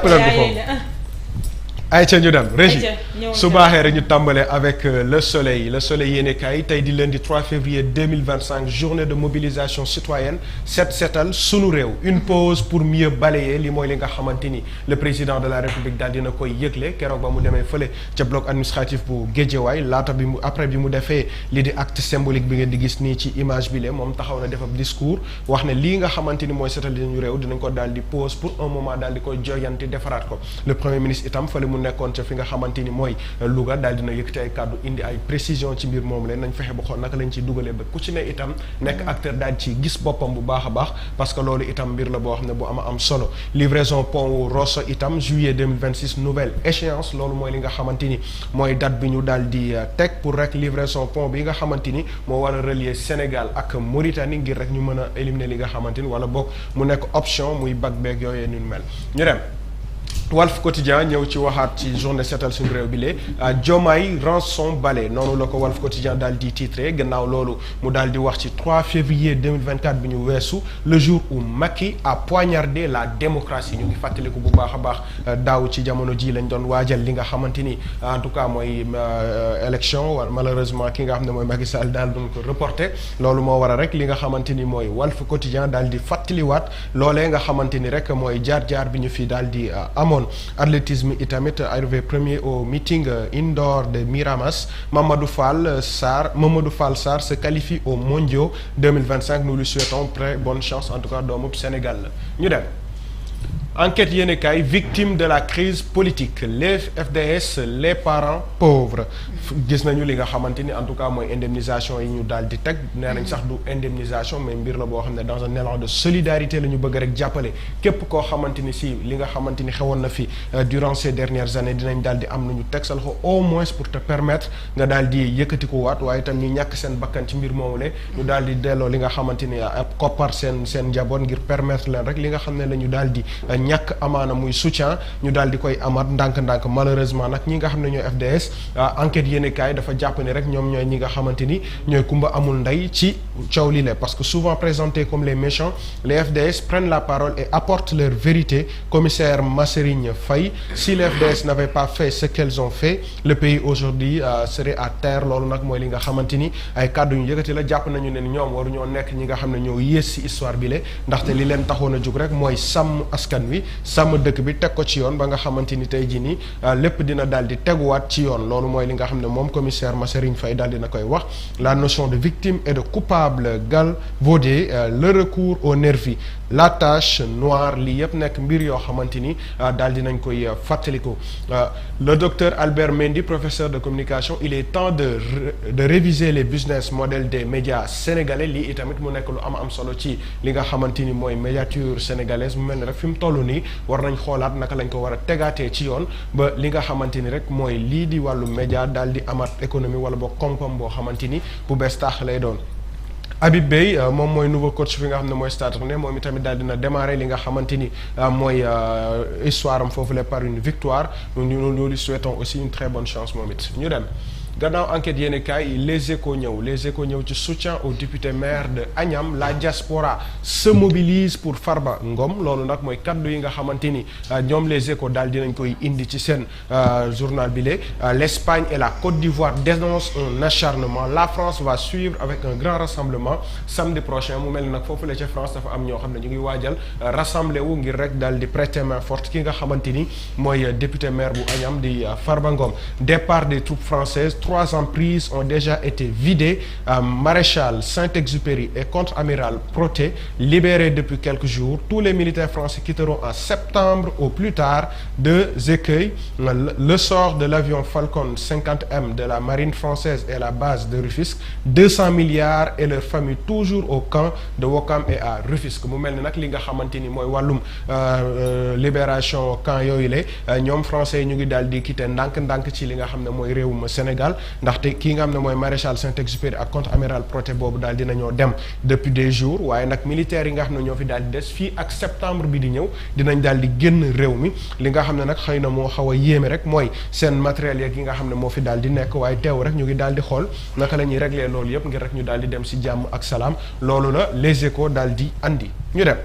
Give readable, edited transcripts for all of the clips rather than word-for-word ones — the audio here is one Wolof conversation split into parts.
jàppale ko foofu. ayca ñu dem régie su baaxee rek ñu tàmbalee avec le soleil yéenekaay tey di lundi 3 février 2025 journée de mobilisation citoyenne setal sunu réew une pause pour mieux balayer li mooy li nga xamante ni le président de la république daal dina koy yëgle keroog ba mu demee fële ca bloc administratif bu Guédiawaye laata bi mu après bi mu defee li di acte symbolique bi ngeen di gis nii ci image bi la moom taxaw na def ab discours wax ne lii nga xamante ni mooy setal ñu réew dinañ ko daal di pause pour un moment daal di koy joyanti defaraat ko le premier ministre itam fële mu nekkoon ca fi nga xamante ni mooy Louga daal dina yëkkati ay kàddu indi ay précision ci mbir moom leen nañ fexe ba xool naka lañ ciy dugalee ba ku ci ne itam nekk acteur daal ci gis boppam bu baax a baax parce que loolu itam mbir la boo xam ne bu am solo livraison pont wu Rosso itam juillet 2026 nouvelle échéance loolu mooy li nga xamante ni mooy date bi ñu daal di teg pour rek livraison pont bi nga xamante ni moo war a relier Sénégal ak Mauritanie ngir rek ñu mën a éliminer li nga xamante ni wala boog mu nekk option muy bag beeg yooyee ñu mel ñu dem Walf Quotidien ñëw ci waxaat ci journée seetal suñu réew bi lee Diomaye rançon balai noonu la ko Walf Quotidien daal di titré gannaaw loolu mu daal di wax ci 3 février 2024 bi ñu weesu le jour où Macky a poignardé la démocratie ñu ngi fàttaliku bu baax a baax daaw ci jamono ji lañ doon waajal li nga xamante ni en tout cas mooy élection malheureusement ki nga xam ne mooy Macky Sall daal doon ko reporté loolu moo waral rek li nga xamante ni mooy Walf Quotidien daal di fàttaliwaat loolee nga xamante ni rek mooy jaar-jaar bi ñu fi daal di amoon athlétisme itamit arrivé premier au meeting indoor de Miramas Mamadou Fall Sarr se qualifie aux mondiaux 2025 nous lui souhaitons très bonne chance en tout cas doomu Sénégal la ñu dem enquête yéenekaay victime de la crise politique les FDS les parents pauvres gis nañu li nga xamante ni en tout cas mooy indemnisation yi ñu daal di teg nee nañ sax du indemnisation mais mbir la boo xam ne dans un élan de solidarité la ñu bëgg rek jàppale képp koo xamante ni si li nga xamante ni xewoon na fi durant ces dernières années dinañ daal di am nañu teg sa loxo au moins pour te permettre nga daal di yëkkati ko waat waaye itam ñu ñàkk seen bakkan ci mbir moomu le ñu daal di delloo li nga xamante ni ab koppar seen njaboot ngir permettre leen rek li nga xam ne la ñu daal di ñàkk amaana muy soutien ñu daal di koy amaat ndànk-ndànk malheureusement nag ñi nga xam ne ñooy FDS enquête yéenekaay dafa jàpp ni rek ñoom ñooy ñi nga xamante ni ñooy kumba amul ndey ci coow li la parce que souvent présentés comme les méchants les FDS prennent la parole et apportent leur vérité commissaire Masserigne Faye si les FDS n'avaient pas fait ce qu'elles ont fait le pays aujourd'hui serait à terre loolu nag mooy li nga xamante ni ay kàddu ñu yëkkati la jàpp nañu ne ñoom waru ñoo nekk ñi nga xam ne ñoo yées si histoire bi la ndaxte li leen taxoon a jóg rek mooy sàmm askan wi sàmm dëkk bi teg ko ci yoon ba nga xamante ni tey jii nii lépp dina daal di teguwaat ci yoon loolu mooy li nga xam ne moom commissaire Masserigne Faye daal dina koy wax la notion de victime et de coupable galvaudé le recours au nervi la tache noire lii yëpp nekk mbir yoo xamante ni daal dinañ koy fàttaliku le docteur Albert Mendy professeur de communication il est temps de réviser les business models des médias sénégalais lii itamit mu nekk lu am solo ci li nga xamante ni mooy médiature sénégalaise mu mel ni rek fi mu toll nii war nañ xoolaat naka lañ ko war a tegaatee ci yoon ba li nga xamante ni rek mooy lii di wàllu média daal di amaat économie wala boo koom-koom boo xamante ni bu bees taax lay doon. Habib Beye moom mooy nouveau coach fi nga xam ne mooy Stade Rennais moom itamit daal dina démarrer li nga xamante ni mooy histoire am foofu la par une victoire nous lui souhaitons aussi une très bonne chance moom it ñu dem. gannaaw enquête yéenekaay les échos ñëw ci soutien au député maire de Agnam la diaspora se mobilise pour Farba Ngom loolu nag mooy kaddu yi nga xamante ni ñoom les échos daal dinañ koy indi ci seen journal bi l'Espagne et la Côte d'Ivoire dénoncent un acharnement la France va suivre avec un grand rassemblement samedi prochain mu mel ni nag foofu la ca France dafa am ñoo xam ne ñu ngi waajal rassemblé wu ngir rek daal di prêter main forte ki nga xamante ni mooy député maire bu Agnam di Farba Ngom départ des troupes françaises 3 emprises ont déjà été vidées. Maréchal Saint-Exupéry et contre-amiral Protet libérés depuis quelques jours. Tous les militaires français quitteront en septembre au plus tard. 2 écueils. Le sort de l'avion Falcon 50M de la marine française et la base de Rufisque. 200 milliards et leur famille toujours au camp de Ouakam et à Rufisque. mu mel ni nag li nga xamante ni mooy wàllum libération camp yooyu la ñoom français yi ñu ngi daal di quitter ndànk-ndànk ci li nga xam ne mooy réewum Sénégal ndaxte kii nga xam ne mooy maréchal Saint-Exupéry ak contre-amiral Protet boobu daal dinañoo dem depuis des jours waaye nag militaires yi nga xam ne ñoo fi daal di des fii ak septembre bi di ñëw dinañ daal di génn réew mi li nga xam ne nag xëy na moo xaw a yéeme rek mooy seen matériel yeeg yi nga xam ne moo fi daal di nekk waaye teew rek ñu ngi daal di xool naka la ñuy régler loolu yëpp ngir rek ñu daal di dem si jàmm ak salaam loolu la les échos daal di andi ñu dem.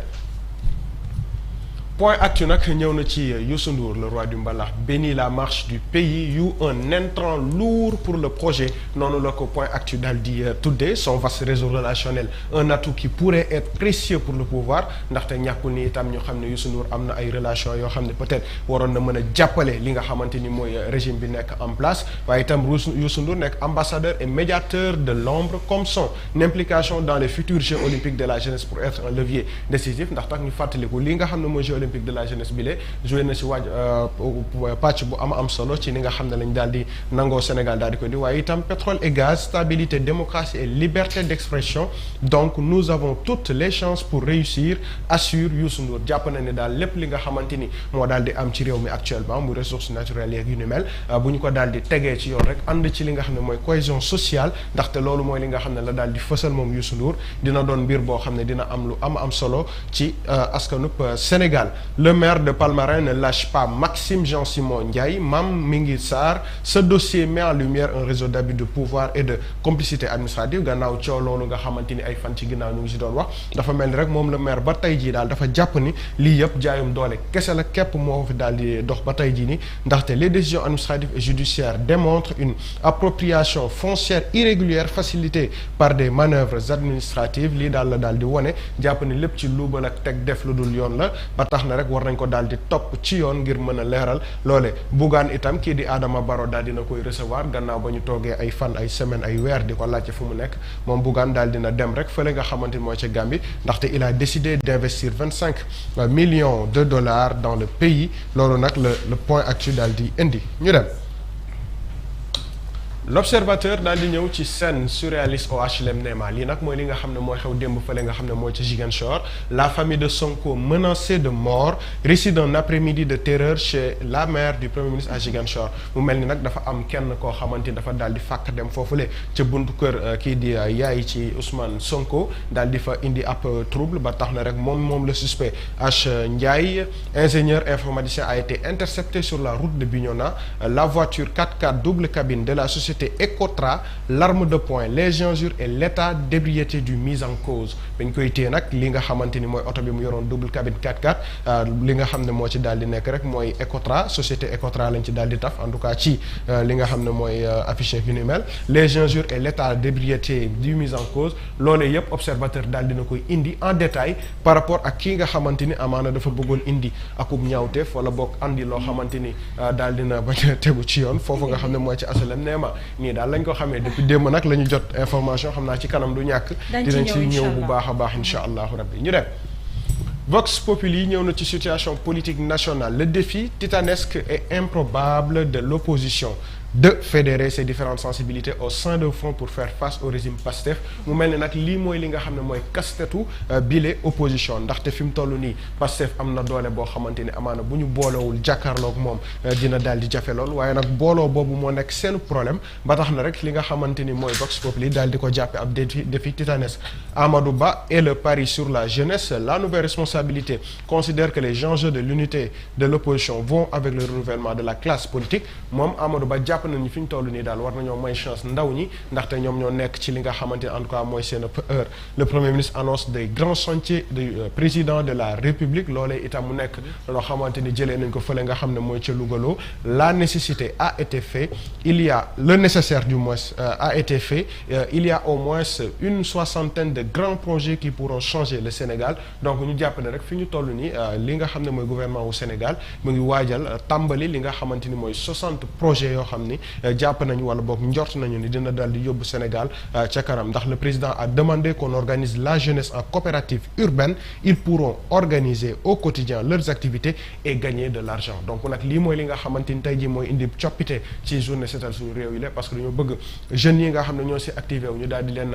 point actu nag ñëw na ci Youssou Ndour le roi du mbalax bénit la marche du pays yu un intrant lourd pour le projet noonu la ko point actu daal di tuddee son vaste réseau relationnel un atout qui pourrait être précieux pour le pouvoir ndaxte ñàkkul ni itam ñu xam ne Youssou Ndour am na ay relations yoo xam ne peut-être waroon na mën a jàppale li nga xamante ni mooy régime bi nekk en place waaye itam Youssou Ndour nekk ambassadeur et médiateur de l'ombre comme son implication dans les futurs Jeux olympiques de la jeunesse pour être un levier décisif ndax tax ñu fàttaliku li nga xam ne mooy Jeux olympiques de la jeunesse bi lee joué na si pàcc bu am solo ci li nga xam ne lañ daal di nangoo Sénégal daal di ko di waaye itam pétrole et gaz stabilité démocratie et liberté d'expression donc nous avons toutes les chances pour réussir assure Youssou Ndour jàpp na ne daal lépp li nga xamante ni moo daal di am ci réew mi actuellement mu ressources naturelles yeeg yu ni mel bu ñu ko daal di tegee ci yoon rek ànd ci li nga xam ne mooy cohésion sociale ndaxte loolu mooy li nga xam ne la daal di fësal moom Youssou Ndour dina doon mbir boo xam ne dina am lu am solo ci askanub Sénégal le maire de Palmarin ne lâche pas Maxime Jean-Simon Ndiaye Mame Mingi Sarr ce dossier met en lumière un réseau d'abus de pouvoir et de complicité administrative gannaaw coow loolu nga xamante ni ay fan ci ginnaaw ñu ngi si doon wax dafa mel ni rek moom le maire ba tey jii daal dafa jàpp ni lii yëpp jaayum doole kese la képp moo fi daal di dox ba tey jii ni ndaxte les décisions administratives et judiciaires démontrent une appropriation foncière irrégulière facilitée par des manœuvres administratives lii daal la daal di wone jàpp ni lépp ci luubal ak teg def lu dul yoon la ba tax na rek war nañ ko daal di topp ci yoon ngir mën a leeral loole Bougane itam kii di Adama Barrow daal dina koy recevoir gannaaw ba ñu toogee ay fan ay semaine ay weer di ko laajte fu mu nekk moom Bougane daal dina dem rek fële nga xamante ni mooy ca Gambie ndaxte il a décidé d'investir 25 millions de dollars dans le pays loolu nag le point actu daal di indi ñu dem. L'observateur daal di ñëw ci scène surréaliste au HLM Néma lii nag mooy li nga xam ne mooy xew démb fële nga xam ne mooy ci Ziguinchor la famille de Sonko menacée de mort récit d'un après-midi de terreur chez la mère du premier ministre à Ziguinchor mu mel ni nag dafa am kenn koo xamante ni dafa daal di fàkk dem foofule ca buntu kër kii di yaay ci Ousmane Sonko daal di fa indi ab trouble ba tax na rek moom le suspect H Ndiaye ingénieur informaticien a été intercepté sur la route de Bignona la voiture 4x4 double cabine de la société Ecotra l'arme de poing les injures et l'état d'ébriété du mis en cause bañ koy téye nag li nga xamante ni mooy oto bi mu yoroon double cabine 4x4 li nga xam ne moo ci daal di nekk rek mooy Ecotra société Ecotra lañ ci daal di taf en tout cas ci li nga xam ne mooy affiché yu ni mel les injures et l'état d'ébriété du mis en cause loolee yëpp observateur daal dina koy indi en détail par rapport ak kii nga xamante ni amaana dafa bëggoon indi akub ñaawteef wala boog andi loo xamante ni daal dina bañ a tegu ci yoon foofu nga xam ne mooy ci HLM Néma nii daal lañ ko xamee depuis démb nag la ñu jot information xam naa ci kanam du ñàkk dinañ ci ñëw bu baax a baax insha allahu rabbi ñu dem Vox Populi ñëw na ci situation politique nationale le défi titanesque et improbable de l'opposition de fédérer ces différentes sensibilités au sein d'un front pour faire face au régime Pastef mu mel ni nag lii mooy li nga xam ne mooy kastetu bile opposition ndaxte fi mu toll nii Pastef am na doole boo xamante ni amaana bu ñu boolewul jàkkaarloog moom dina daal di jafe lool waaye nag booloo boobu moo nekk seen problème ba tax na rek li nga xamante ni mooy Vox Populi daal di ko jàppe ab défi titanesque Amadou Ba et le pari sur la jeunesse la nouvelle responsabilité considère que les enjeux de l'unité de l'opposition vont avec le renouvellement de la classe politique moom Amadou Ba jàpp nañu fi ñu toll nii daal war nañoo may chance ndaw ñi ndaxte ñoom ñoo nekk ci li nga xamante ne en tout cas mooy seen heure le premier ministre annonce des grands chantiers du président de la République loolee itam mu nekk loo xamante ni jëlee nañ ko fële nga xam ne mooy ca Lougaloo la nécessité a été fait il y a le nécessaire du moins a été fait il y a au moins une soixantaine de grands projets qui pourront changer le Sénégal donc ñu jàpp ne rek fi ñu toll nii li nga xam ne mooy gouvernement wu Sénégal mu ngi waajal tàmbali li nga xamante ni mooy 60 projets yoo xam ni jàpp nañu wala boog njort nañu ni dina daal di yóbbu Sénégal ca kanam ndax le président a demandé qu'on organise la jeunesse en coopérative urbaine ils pourront organiser au quotidien leurs activités et gagner de l'argent donc nag lii mooy li nga xamante ni tey jii mooy indi coppite ci journée seetal suñu réew yi la parce que dañoo bëgg jeunes yi nga xam ne ñoo si activé wu ñu daal di leen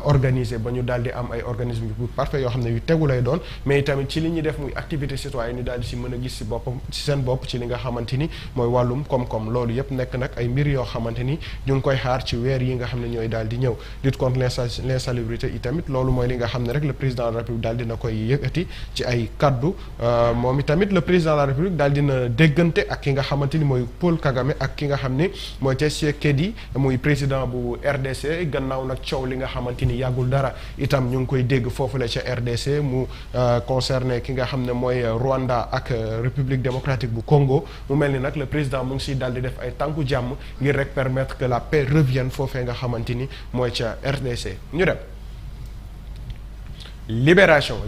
organiser ba ñu daal di am ay organismes yu parfait yoo xam ne yu tegu lay doon mais tamit ci li ñuy def muy activité citoyenne ñu daal di si mën a gis si boppam si seen bopp ci li nga xamante ni mooy wàllum koom-koom loolu yëpp nekk nag nag ay mbir yoo xamante ni ñu ngi koy xaar ci weer yi nga xam ne ñooy daal di ñëw lutte contre l'insalubrité itamit loolu mooy li nga xam ne rek le président de la République daal dina koy yëkkati ci ay kaddu moom itamit le président de la République daal dina déggante ak ki nga xamante ni mooy Paul Kagame ak ki nga xam ni mooy Tshisekedi muy président bu RDC gannaaw nag coow li nga xamante ni yàggul dara itam ñu ngi koy dégg foofu la ca RDC mu concerné ki nga xam ne mooy Rwanda ak République démocratique bu Congo mu mel ni nag le président mu ngi siy daal di def ay tànku jàmm ngir rek permettre que la paix revienne foofee nga xamante ni mooy ca RDC ñu dem. libération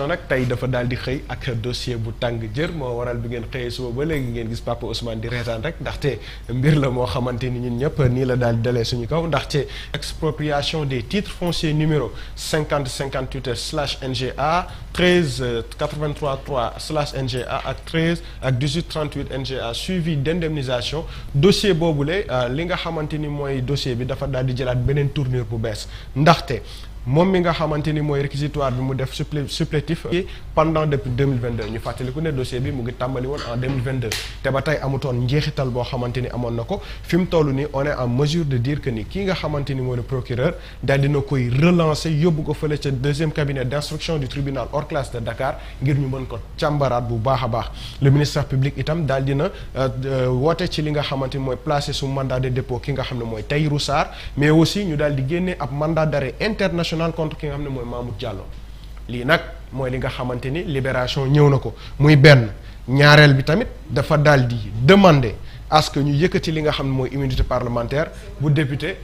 nag tey dafa daal di xëy ak dossier bu tàng jër moo waral bi ngeen xëyee suba ba léegi ngeen gis Papa Ousmane di reetaan rek ndaxte mbir la moo xamante ni ñun ñëpp nii la daal di dalee suñu kaw ndaxte expropriation des titres fonciers numéro 5058/NGA 13/83/NGA ak 13 ak 18/38/NGA suivi d'indemnisation dossier boobule li nga xamante ni mooy dossier bi dafa daal di jëlaat beneen tournure bu bees ndaxte moom mi nga xamante ni mooy réquisitoire bi mu def supplétif pendant depuis 2022 ñu fàttaliku ne dossier bi mu ngi tàmbali woon en 2022 te ba tey amutoon njeexital boo xamante ni amoon na ko fi mu toll nii on est en mesure de dire que ni kii nga xamante ni mooy le procureur daal dina koy relancer yóbbu ko fële ca deuxième cabinet d'instruction du tribunal hors classe de Dakar ngir ñu mën ko càmbaraat bu baax a baax le ministère public itam daal dina woote ci li nga xamante ni mooy placé sous mandat de dépôt ki nga xam ne mooy Tahirou Sarr mais aussi ñu daal di génnee ab mandat d'arrêt international contre ki nga xam ne mooy Mamour Diallo lii nag mooy li nga xamante ni libération ñëw na ko muy benn ñaareel bi tamit dafa daal di demander à ce que ñu yëkkati li nga xam ne mooy immunité parlementaire bu député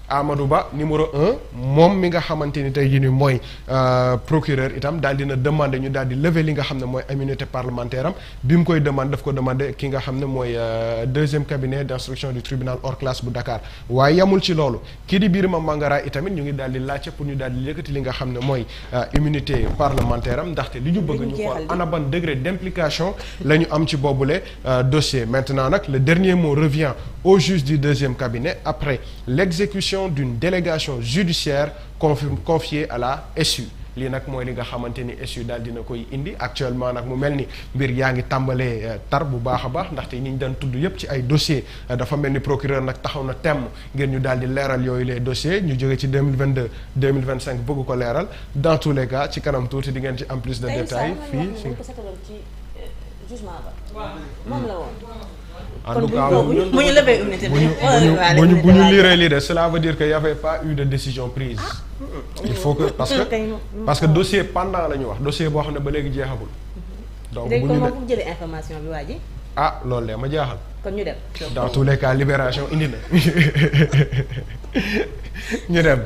Amadou Ba numéro 1 moom mi nga xamante ni tey jii nii mooy procureur itam daal dina demander ñu daal di lever li nga xam ne mooy immunité parlementaire am bi mu koy demande daf ko demander ki nga xam ne mooy deuxième cabinet d'instruction du tribunal hors classe bu Dakar waaye yamul ci loolu kii di Birima Mangara itamit ñu ngi daal di laajte pour ñu daal di yëkkati li nga xam ne mooy immunité parlementaire am ndaxte li ñu bëgg ñu xool ana ban degré d'implication la ñu am ci boobule dossier maintenant nag le dernier mot revient au juge du deuxième cabinet après l'exécution d'une délégation judiciaire confiée à la SU lii nag mooy li nga xamante ni SU daal dina koy indi actuellement nag mu mel ni mbir yaa ngi tàmbalee tar bu baax a baax ndaxte ñi ñu daan tudd yépp ci ay dossiers dafa mel ni procureur nag taxaw na temm ngir ñu daal di leeral yooyu les dossiers ñu jóge ci 2022 2025 bëgg ko leeral dans tous les cas ci kanam tuuti di ngeen ci am plus de détails fii moom la woon. en tout cas bu ñu levee immunité bu ñu liree lii de cela veut dire que y avait pas eu de décision prise. il faut que parce que dossier pendant la ñu wax dossier boo xam ne ba léegi jeexagul. donc bu ñu bu jëlee information bi waa ji. loolu de ma jaaxal. kon ñu dem. dans tous les cas libération indi na ñu dem.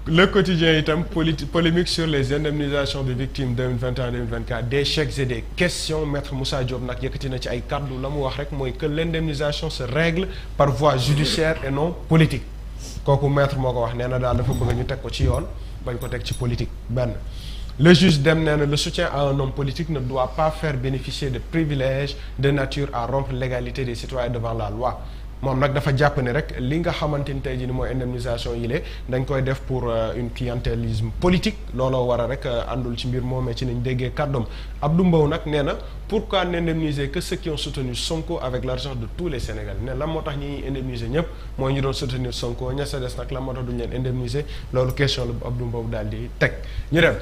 Le quotidien itam polémique sur les indemnisations de victimes 2021-2024 des chèques et des questions maître Moussa Diop nag yëkkati na ci ay kàddu la mu wax rek mooy que l'indemnisation se règle par voie judiciaire et non politique kooku maître moo ko wax nee na daal dafa bëgg ñu teg ko ci yoon bañ ko teg ci politique benn. Le juge dem nee na le soutien à un homme politique ne doit pas faire bénéficier de privilèges de nature à rompre l'égalité des citoyens devant la loi. moom nag dafa jàpp ne rek li nga xamante ni tey jii ni mooy indemnisation yi lee dañ koy def pour une clientélisme politique looloo war a rek àndul ci mbir moomee ci nañ déggee kàddoom Abdou Mbow nag nee na pourquoi n'indemniser que ceux qui ont soutenu Sonko avec l'argent de tous les Sénégalais ne lan moo tax ñi indemniser ñëpp mooy ñu doon soutenir Sonko ña sa des nag lan moo tax duñu leen indemniser loolu question la bu Abdou Mbow daal di teg ñu dem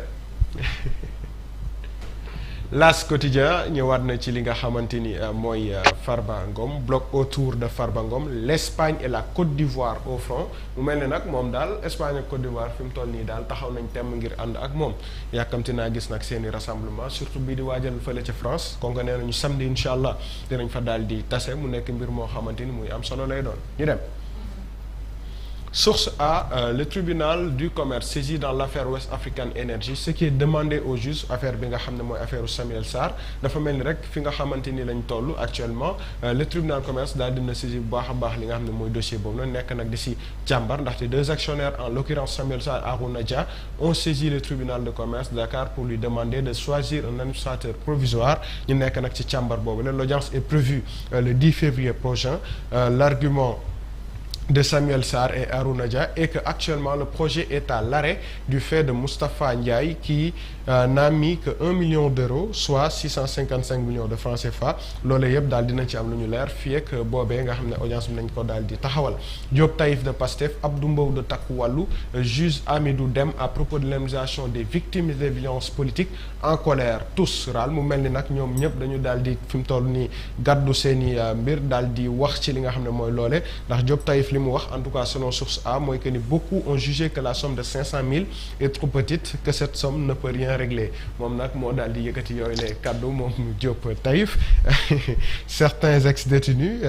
L'As quotidien ñëwaat na ci li nga xamante ni mooy Farba Ngom bloc autour de Farba Ngom l'Espagne et la Côte d'Ivoire au front mu mel ne nag moom daal Espagne ak Côte d'Ivoire fi mu toll nii daal taxaw nañ temm ngir ànd ak moom yàkkamti naa gis nag seeni rassemblement surtout bii di waajal fële ca France kon nga nee nañu samedi incha allah dinañ fa daal di tase mu nekk mbir moo xamante ni muy am solo lay doon ñu dem. Source A, le tribunal du commerce saisi dans l'affaire West African Energy ce qui est demandé au juge affaire bi nga xam ne mooy affaire Samuel Sarr dafa mel ni rek fi nga xamante ni lañ toll actuellement le tribunal commerce daal dina saisi bu baax a baax li nga xam ne mooy dossier boobu noonu nekk nag di si càmbar ndaxte deux actionnaires en l'occurrence Samuel Sarr et Arouna Dia ont saisi le tribunal de commerce de Dakar pour lui demander de choisir un administrateur provisoire ñu nekk nag ci càmbar boobu la l'audience est prévue le 10 février prochain l'argument de Samuel Sarr et Harouna Dia et que actuellement le projet est à l'arrêt du fait de Moustapha Ndiaye qui n'a mis que 1 million d'euros soit 655 millions de francs CFA loolu yëpp daal dinañ ci am lu ñu leer fii ak boobee nga xam ne audience bi nañ ko daal di taxawal Diop Taïf de Pastef Abdou Mbow de Takku Wallu juge Amidou Dème à propos de l'indemnisation des victimes des violences politiques en colère tous raal mu mel ni nag ñoom ñëpp dañu daal di fi mu toll nii gàddu seeni mbir daal di wax ci li nga xam ne mooy loole ndax Diop Taïf li mu wax en tout cas selon source A mooy que ni beaucoup ont jugé que la somme de 500 000 est trop petite que cette somme ne peut rien régler moom nag moo daal di yëkkati yooyu les kaddu moom Diop Taïf certains ex-détenus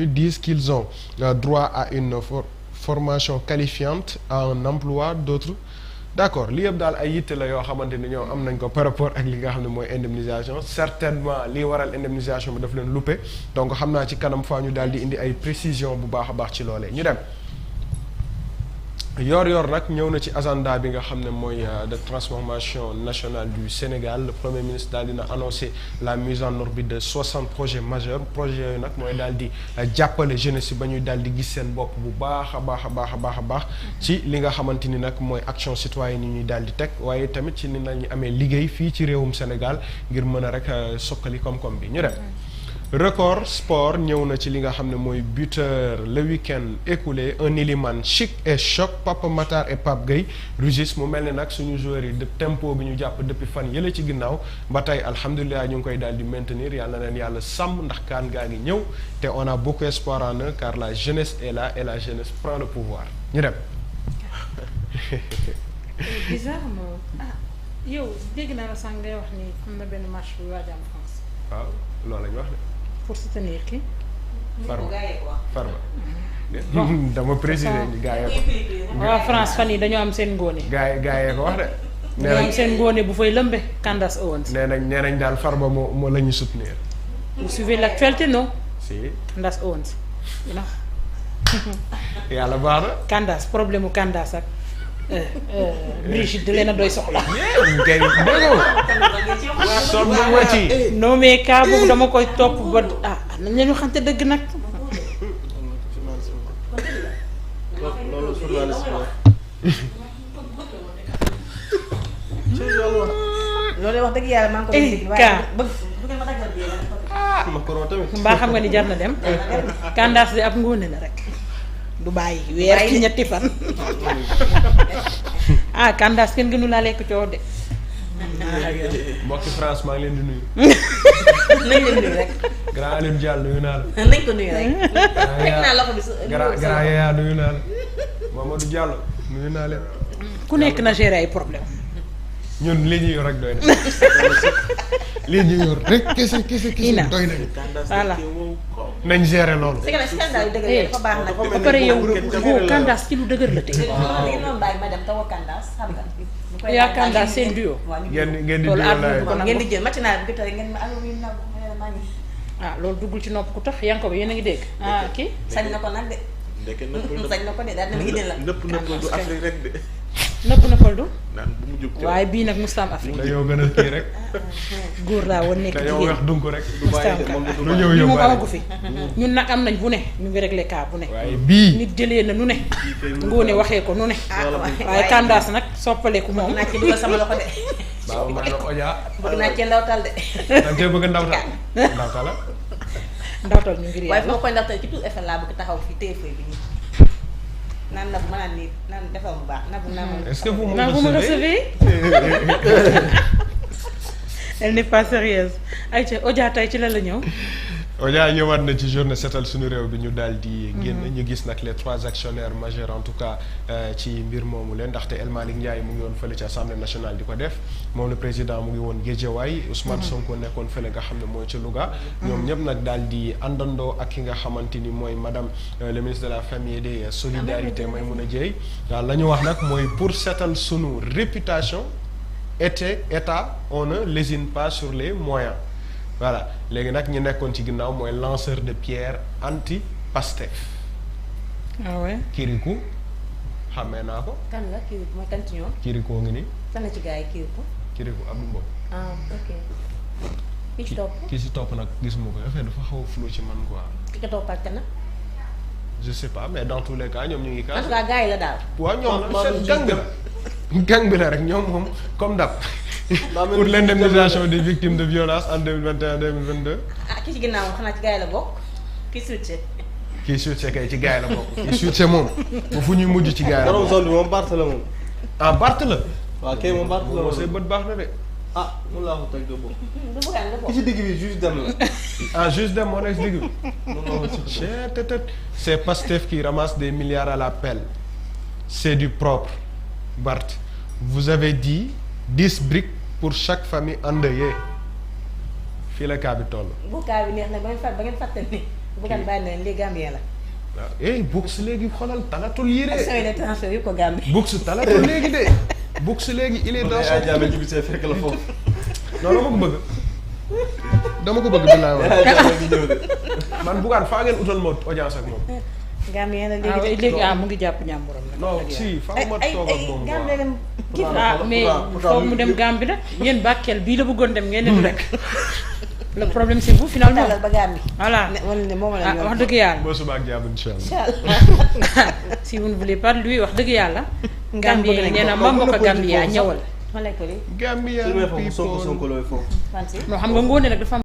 disent qu'ils ont droit à une formation qualifiante à un emploi d'autres d'accord li yëpp daal ay yitte la yoo xamante ni ñoom am nañ ko par rapport ak li nga xam ne mooy indemnisation certainement li waral indemnisation bi daf leen loupé donc xam naa ci kanam faa ñu daal di indi ay précision bu baax a baax ci loolee ñu dem yor nag ñëw na ci agenda bi nga xam ne mooy de transformation nationale du Sénégal le premier ministre daal dina annoncé la mise en orbite de 60 projets majeurs projets yooyu nag mooy daal di jàppale jeunesse yi ba ñuy daal di gis seen bopp bu baax a baax ci li nga xamante ni nag mooy action citoyenne yi ñuy daal di teg waaye tamit ci ni nañu amee liggéey fii ci réewum Sénégal ngir mën a rek sokkali koom-koom bi ñu dem record sport ñëw na ci li nga xam ne mooy buteur le week-end écoulé un Iliman chic et choc Papa Matar et Pape Gueye rugis mu mel ne nag suñu joueurs yi de tempo bi ñu jàpp depuis fan yële ci ginnaaw ba tey alhamdulilah ñu ngi koy daal di maintenir yàlla na leen yàlla sàmm ndax kaan gaa ngi ñëw te on a beaucoup espoir en eux car la jeunesse est là et la jeunesse prend le pouvoir ñu dem. bizarrement yow dégg naa la sànq ngay wax ni am na benn match bu waaj am France. waaw loolu la ñu wax de. pour soutenir qui. Farba. dama préciser ni gaa yee ko. waa France fan yi dañoo am seen ngóone. gaa yee ko wax de. dañoo am seen ngóone bu fay lëmbe Candace Owens. nee nañ daal Farba moo la ñu soutenir. vous suivez l'actualité non. si Candace Owens. yàlla baax na. Candace problème mu Candace ak Brigitte da leen a doy soxla. kay déggoo. sonn ma ci. non mais cas boobu dama koy topp ba nañ leen waxante dëgg nag. loolu journaliste loolu wax dëgg yàlla maa ngi koy dégg waaye bëgg ma daggal bi mbaa xam nga ni jar na dem. Candace de ab ngóone la rek. du bàyyi weer ci ñetti fan. Candace kenn gënu laa lekk coow de. mbokki France maa ngi leen di nuyu. nañ leen nuyu rek. grand Alioune Diallo nuyu naa la. nañ ko nuyu rek. teg naa loxo bi grand Yaya nuyu naa la. Mamadou Diallo nuyu naa leen. ku nekk na gérer ay problème. ñun li ñu yor rek doy na. li ñu yor rek kese doy nañu. voilà. nañ gérer loolu. c'est que nag scandale yu dëgër dafa baax nag. ba pare yow Candace ci lu dëgër la tey. léegi noonu bàyyi ma dem taw a Candace xam nga. yaa Candace seen duo. ngeen di loolu duo àdduna bu ko ngeen di jël matinal bi tey ngeen ma allo yi nag maa ngi. loolu duggul ci nopp ku tax yaa ngi ko ba yéen a ngi dégg. kii. sañ na ko nag de. sañ na ko de daal dina indil la. nëpp du Afrique rek de. nëppal du. naan bu mu jub waaye bii nag mustaam Afrique. dañoo gën a kii rek. góor laa woon nekk dañoo jigéen. wax dunk rek. mustaam lu ñëw bi yóbbaale moom amagu fi. ñun nag am nañ bu ne ñu ngi réglé cas bu ne. waaye bii. nit jëlee na nu ne. ngóone waxee ko nu ne. waaye Candace nag soppaleku moom. naa ci dugal sama loxo de. waaw man la Oja. bëgg naa cee ndawtal de. da nga bëgg ndawtal. ndawtal la. ndawtal ñu ngir waaye fu yàlla. ma koy ndawtal ci tout effet laa bëgg taxaw fi téye feuille bi nii. naan na bu ma naan nii naan defal bu baax na bu naan. est-ce que vous vous me recevez elle n'est pas sérieuse ayca Oja tey ci la ñëw. Oja ñëwaat na ci journée setal suñu réew bi ñu daal di génn ñu gis nag les 3 actionnaires majeurs en tout cas ci mbir moomu leen ndaxte El Malick Ndiaye mu ngi woon fële ci assemblée nationale di ko def moom le président mu ngi woon Guédiawaye Ousmane Sonko nekkoon fële nga xam ne mooy ci Louga ñoom ñëpp nag daal di àndandoo ak ki nga xamante ni mooy madame le ministre de la famille et des solidarités Maïmouna Dièye waaw la ñu wax nag mooy pour setal sunu réputation état on ne lésine pas sur les moyens voilà léegi nag ñi nekkoon ci ginnaaw mooy lanceur de pierre anti Pastef. ouais. Kirikou xamee naa ko. kan la kii mooy kan ci ñoom. Kirikou ngi nii. kan la ci gars yi kii ko. Kirikou Abdou Mbow. Ok. ki ci topp. ki ci topp nag gisuma ko affaire dafa xaw a flou ci man quoi. ki ko toppaat kan la. je sais pas mais dans tous les cas ñoom ñu ngi en kaas. tout cas gars yi la daal. waaw ñoom la seen gang bi la rek ñoom moom comme d'hab pour l'indemnisation des victimes de violence en 2021-2022. ah ki ci ginnaaw moom xanaa ci gars yi la bokk ki succès. kii succès kay ci gars yi la bokk. kii succès moom fu ñuy mujj ci gars yi la borom bokk. zone bi moom Bart la moom. ah Bart la. waaw kay moom Bart la moom moom. say bët baax na de. ah mun laa ko teg de boobu. du bëgg nga ki bokk. ci digg bi juste dem la. ah juste dem moo nekk si digg bi. mun naa ko ci. C'est Pastef qui ramasse des milliards à la pelle. C'est du propre. Bart, vous avez dit 10 briques pour chaque famille endeuillée. Fii la kaa bi toll. bu kaa bi neex na ba ngeen fàtte ni bu kan bàyyi na leen lii Gambien la. waaw eh Books léegi xoolal talatul yére. ak sooy les transferts yu ko Gambie. Books talatul léegi de. Books léegi il est dans son. jaame ci bi see fekk la foofu. non dama ko bëgg. dama ko bëgg billaay wax. jaame gi ñëw de. man Bougane faa ngeen utal ma audience ak moom. Gambien la ah léegi. léegi mu ngi jàpp ñàmburam nag. non si faa ma toog ak moom Gambien dem kii ah mais foog mu dem Gambie la yéen Bakel bii la bëggoon dem ngeen dem rek. le problème c'est vous finalement. dalal ba Gambie. voilà ne wala ne moom la ñu wax dëgg yàlla. ba suba ak jàmm incha allah. incha allah. si vous ne voulez pas de lui wax dëgg yàlla. Gambie Gambie nee na ma mbokk Gambie yaa ñëwal. ma lay ko lii. Gambia su may foofu Sonko people. Sonko looy foofu. fan si. non xam nga ngoone nag dafa am